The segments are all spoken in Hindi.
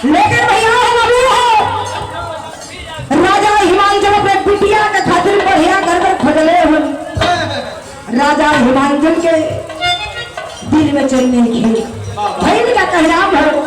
लेकिन भैया राजा हिमांचल अपने बिटिया के खातिर बढ़िया घर खोजले हो। राजा हिमांचल के दिल में चैन नहीं खे। भाई का कहना हो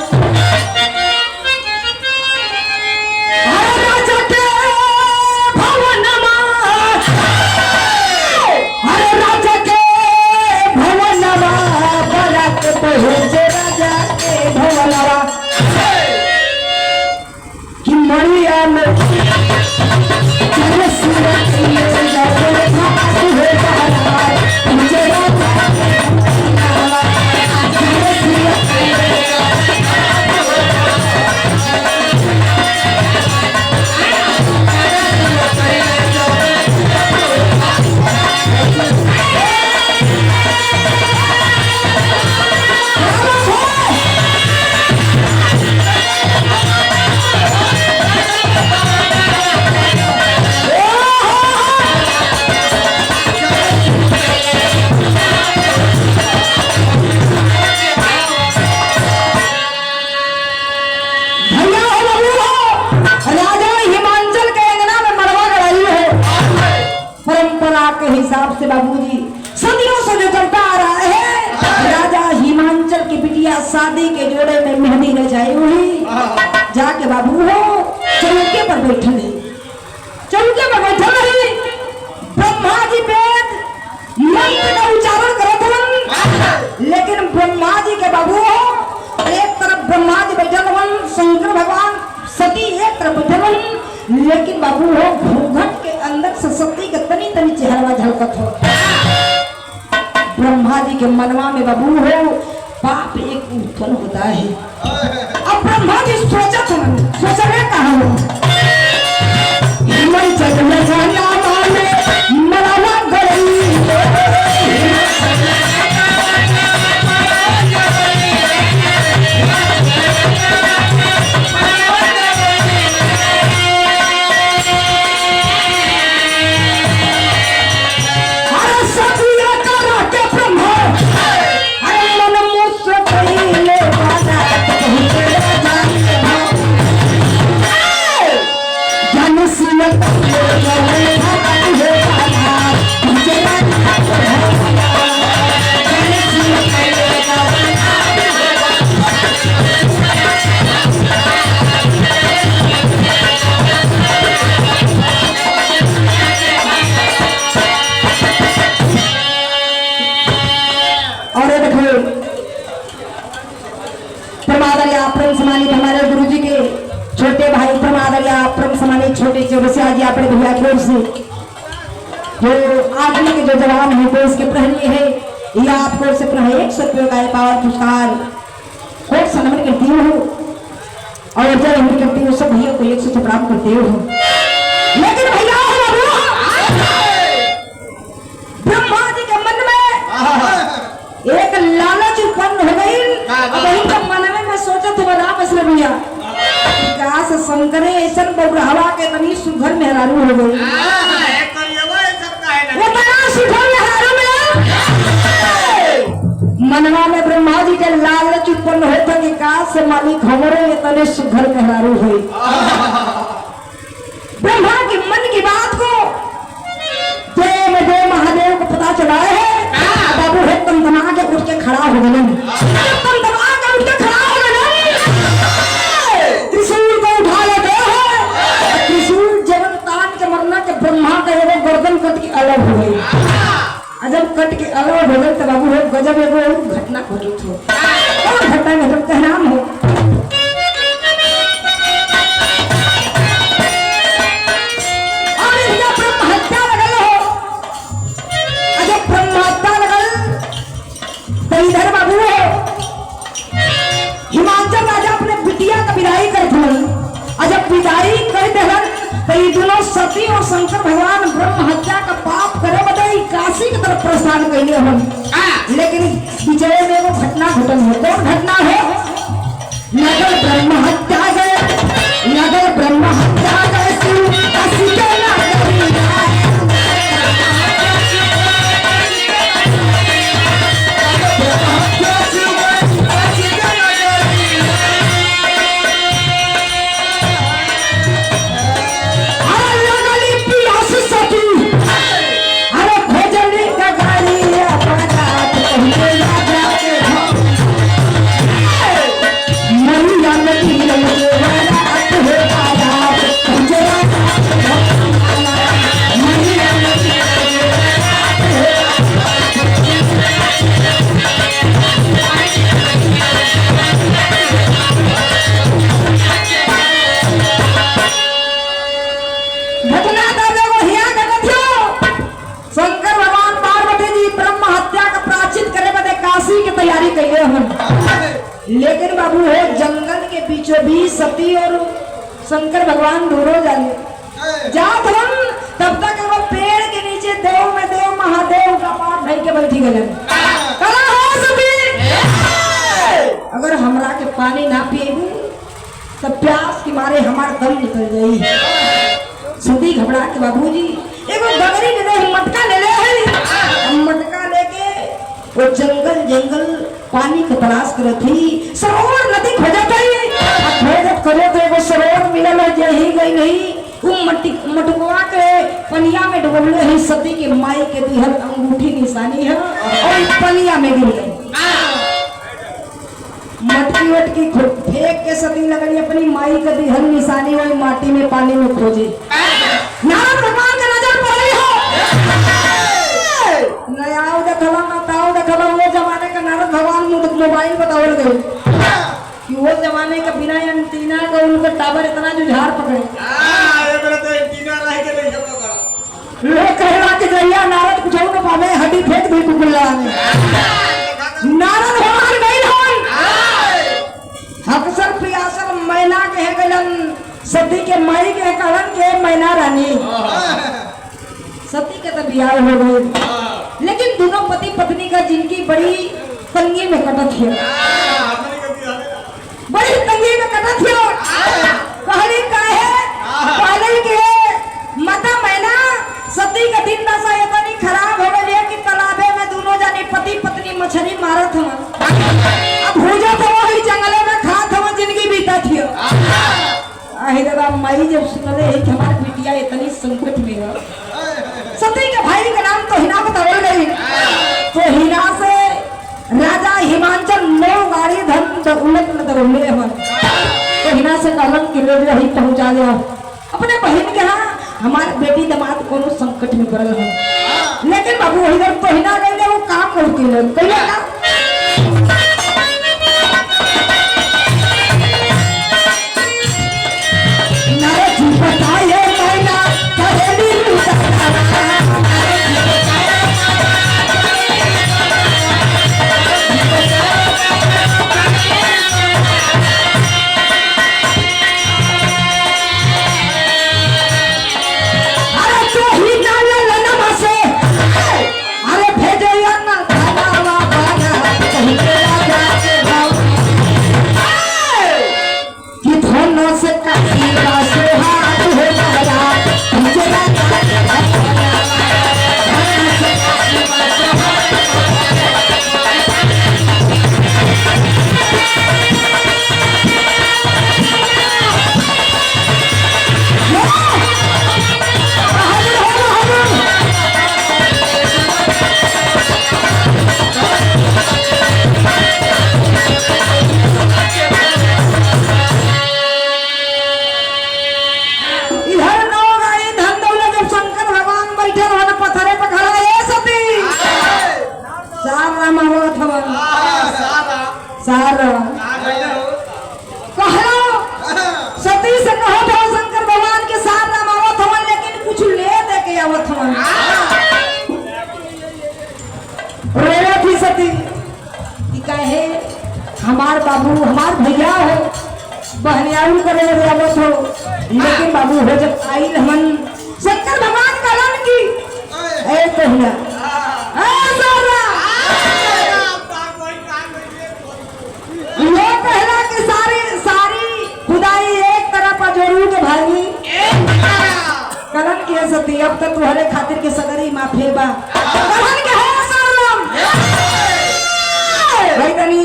हिसाब से बाबूजी सदियों से जो चलता आ रहा है। राजा हिमांचल की बिटिया शादी के जोड़े में मेहंदी रचाई हुई जाके बाबू हो चौके पर बैठे नहीं, चौके पर बैठे नहीं। ब्रह्मा जी वेद मंत्र का उच्चारण करत हन, लेकिन ब्रह्मा जी के बाबू हो एक तरफ ब्रह्मा जी बैठल हन, शंकर भगवान सती एक तरफ बैठल हन, लेकिन बाबू हो घूंघट के अंदर से सती के तनी तनी चेहरा झलकत हो। ब्रह्मा जी के मनवा में बाबू हो पाप एक उत्पन्न होता है। अब ब्रह्मा जी सोचत हन, सोचले कहा हो मन चल जाना माने मलावा गई हमारे गुरुजी के छोटे भाई प्रमादरिया परम समानी छोटे चौरसिया जी अपने भैया की ओर से जो आदमी के जो जवान है देश के प्रहरी है, यह आपको से पुनः 100 रुपये का पावर पुरस्कार कोट सनमन करती हूँ और जब हम करती हूँ सब भैया को 100 प्राप्त करते हो। लेकिन भैया ब्रह्मा जी के मन में एक लालच उत्पन्न हो गई। अब मन में सोचत हो राम असर भैया विकास शंकरे ऐसा बबुरहवा के तनी सुघर मेहरारू हो गई। मनवा में ब्रह्मा जी के लालच उत्पन्न होता कि काश से मालिक हमारे ये तने सुघर मेहरारू हुई। ब्रह्मा की मन की बात को देव महादेव को पता चला है। बाबू है तमतना के उठ के खड़ा हो गए, तमतना के उठ के खड़ा हो गए, त्रिशूल को उठा लेते हैं। त्रिशूल जवन तान के मरना के ब्रह्मा का एगो गर्दन कट के अलग हो गई। जब कट के अलग हो गए तो बाबू है गजब एगो घटना घटित हो। और घटना घटित का नाम हो इधर बाबू हिमांचल राजा अपने बिटिया का विदाई करते हैं। जब विदाई कर देहन तो ये दोनों सती और शंकर भगवान ब्रह्म हत्या का पाप करे बताई काशी की तरफ प्रस्थान कैले हन। लेकिन विजय में वो घटना घटन है। कौन घटना है? नगर ब्रह्म हत्या गए, नगर ब्रह्म हत्या गए काशी के बीचों बीच सती और शंकर भगवान दूरों जाने जात हम तब तक वो पेड़ के नीचे देव में देव महादेव का पाठ भाई के बैठी गए कला हो सती अगर हमरा के पानी ना पिएबू तब प्यास के मारे हमार दम निकल जाई। सती घबरा के बाबूजी एगो डगरी ले ले मटका ले ले है मटका लेके वो जंगल पानी का तलाश करत थी सरोवर नदी खोजत है खोजत करे तो एगो सरोवर मिलल है जही गई नहीं वो मटकुआ के पनिया में डुबले है सती के माई के दिहल अंगूठी निशानी है और पनिया में गिर गई मटकी वटकी फेंक के सती लगनी अपनी माई का दिहल निशानी वही माटी में पानी में खोजे नारद भगवान का नजर पड़ी हो नयाव देखला ना ताव देखला वो जमाने का नारद भगवान मोबाइल बतावल गए कि वो जमाने का बिना एंटीना का उनका टावर इतना जो झाड़ पकड़े एकरा तो एंटीना रह के नहीं सब करा लोग कहला कि जइया नारद कुछ न पावे हड्डी फेंक दी कुकुल्ला में नारद भगवान गइल होई अक्सर प्रियासर मैना कह गलन सती के माई के कहलन के मैना रानी सती के तो बियाह हो गए लेकिन दोनों पति पत्नी का जिनकी बड़ी तंगी में कटत है बड़ी तंगी में कटत है कहली काहे कहली के माता मैना सती का दिन दशा इतनी खराब हो गई है कि तालाबे में दोनों जानी पति पत्नी मछली मारत हवन अब भूजा तो वही जंगले में खात हवन जिंदगी बीता थी आहे दादा माई जब सुनले है कि हमारी बिटिया इतनी संकट में है सती के भाई का नाम तो हिना बतावल गई तो हिना से राजा हिमांचल 9 गाड़ी धन उलट न दौड़े हवन तो हिना से कहलन कि ले रही पहुंचा दो अपने बहन के यहाँ हमारे बेटी दामाद कोनो संकट में पड़ल है लेकिन बाबू वही इधर तो हिना गई वो काम करती है कहिए ना हमार बाबू हमार भैया हो बहनियारू करे आवत हो लेकिन बाबू हो जब आई हमन शंकर भगवान का लन की ए कहना ए सारा ये कहला कि सारी खुदाई एक तरफ जोड़ू के भाई कलन के सती अब तक तुम्हारे खातिर के सगरी माफे बा कलन के हो सारम भाई तनी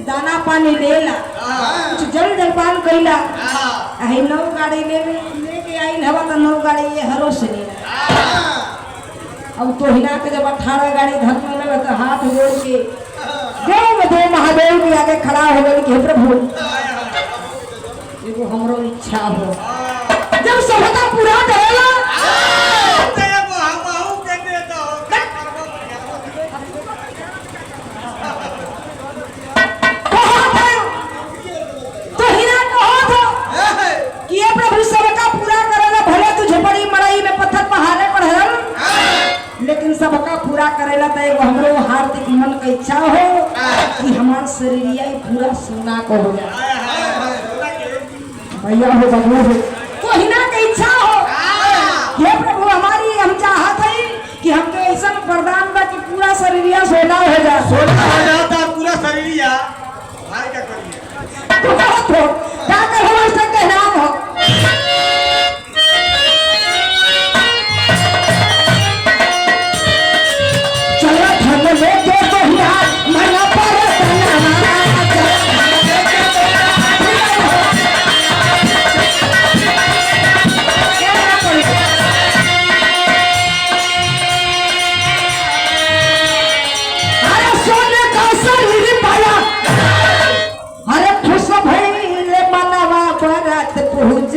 दाना पानी देला कुछ जल जलपान कइला आई 9 गाड़ी लेके आई हवा तो 9 गाड़ी ये हरो से नहीं अब तो हिना के जब 18 गाड़ी धर में लगा तो हाथ जोड़ के दो महादेव के आगे खड़ा हो गए कि प्रभु एगो हमरो इच्छा हो जब सभता पूरा देला लेकिन सबका पूरा करेला तो एगो हमरो हार्दिक मन के इच्छा हो कि हमार शरीरिया पूरा सोना को हो जाए भैया हो बबू हो तो हिना के इच्छा हो हे प्रभु हमारी हम चाहत है कि हमके ऐसा वरदान बा कि पूरा शरीरिया सोना हो जाए सोना हो जाता पूरा शरीर या भाई क्या करिए तो बहुत हो जाकर हो ऐसा के नाम हो चलो धन लेके तो हिया मना पर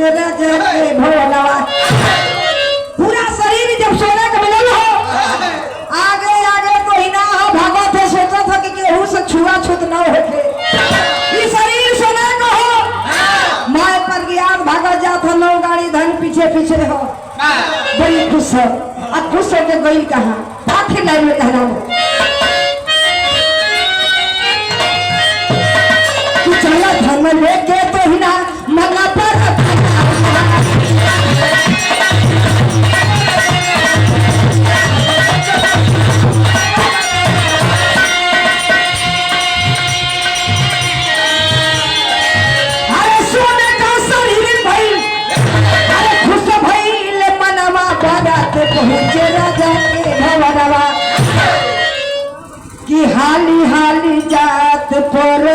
तना पूरा शरीर जब सोने का मिलल हो आगे आगे कोई ना हो भागवत है सोचा था कि केहू से छुआ छूत ना होके ये शरीर सोने का हो माय पर गया भागत जात हो लो गाड़ी धन पीछे पीछे हो बड़ी खुश हो अब खुश होके गई कहा आखिर लाइन में कहना हो तू चला धन लेके तो ही ना मना पर पहुंचे राजा के भवनवा कि हाली हाली जात पर